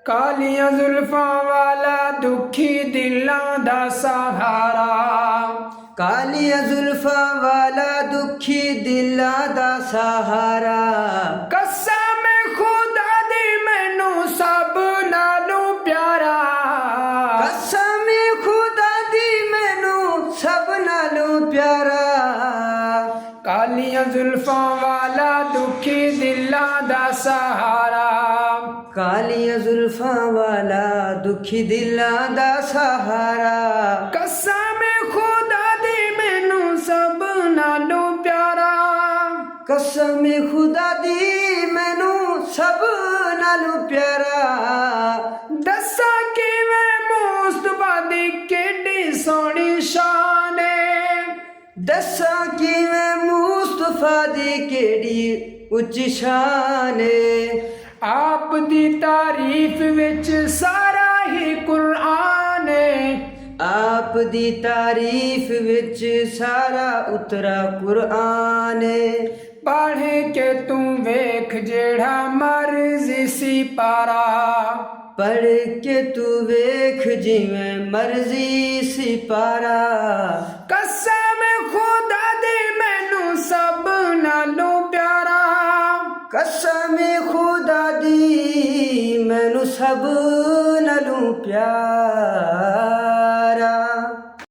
ਕਾਲੀਆਂ ਜ਼ੁਲਫਾਂ ਵਾਲਾ ਦੁਖੀ ਦਿਲਾਂ ਦਾ ਸਹਾਰਾ। ਕਾਲੀਆਂ ਜ਼ੁਲਫਾਂ ਵਾਲਾ ਦੁਖੀ ਦਿਲਾਂ ਦਾ ਸਹਾਰਾ। ਕਸਮ ਖੁਦਾ ਦੀ ਮੈਨੂੰ ਸਭ ਨਾਲੋਂ ਪਿਆਰਾ। ਕਸਮ ਖੁਦਾ ਦੀ ਮੈਨੂੰ ਸਭ ਨਾਲੋਂ ਪਿਆਰਾ। ਕਾਲੀਆਂ ਜ਼ੁਲਫਾਂ ਵਾਲਾ ਦੁਖੀ ਦਿਲਾਂ ਦਾ ਸਹਾਰਾ। ਕਾਲੀਆਂ ਜ਼ੁਲਫਾਂ ਵਾਲਾ ਦੁਖੀ ਦਿਲਾਂ ਦਾ ਸਹਾਰਾ। ਕਸਮ ਖੁਦਾ ਦੀ ਮੈਨੂੰ ਸਭ ਨਾਲੋਂ ਪਿਆਰਾ। ਕਸਮ ਖੁਦਾ ਦੀ ਮੈਨੂੰ ਸਭ ਨਾਲੋਂ ਪਿਆਰਾ। ਦੱਸਾਂ ਕਿਵੇਂ ਮੁਸਤਫਾ ਦੀ ਕਿੱਡੀ ਸੋਹਣੀ ਸ਼ਾਨ ਏ। ਦੱਸਾਂ ਕਿਵੇਂ ਮੁਸਤਫਾ ਦੀ ਕਿਹੜੀ ਉੱਚੀ ਸ਼ਾਨ ਏ। ਆਪ ਦੀ ਤਾਰੀਫ ਵਿੱਚ ਸਾਰਾ ਹੀ ਕੁਰਾਨ ਏ। ਆਪ ਦੀ ਤਾਰੀਫ ਵਿੱਚ ਸਾਰਾ ਉਤਰਾ ਕੁਰਾਨ ਏ। ਪੜ੍ਹ ਕੇ ਤੂੰ ਵੇਖ ਜਿਹੜਾ ਮਰਜ਼ੀ ਸੀ ਪਾਰਾ। ਪੜ੍ਹ ਕੇ ਤੂੰ ਵੇਖ ਜਿਵੇਂ ਮਰਜ਼ੀ ਸੀ ਪਾਰਾ। ਕਸਮ ਖੁਦਾ ਦੀ ਮੈਨੂੰ ਸਭ ਨਾਲੋਂ ਪਿਆਰਾ। ਕਸਮ ਖੁਦਾ ਦੀ ਮੈਨੂੰ ਸਭ ਨਾਲੋਂ ਪਿਆਰਾ।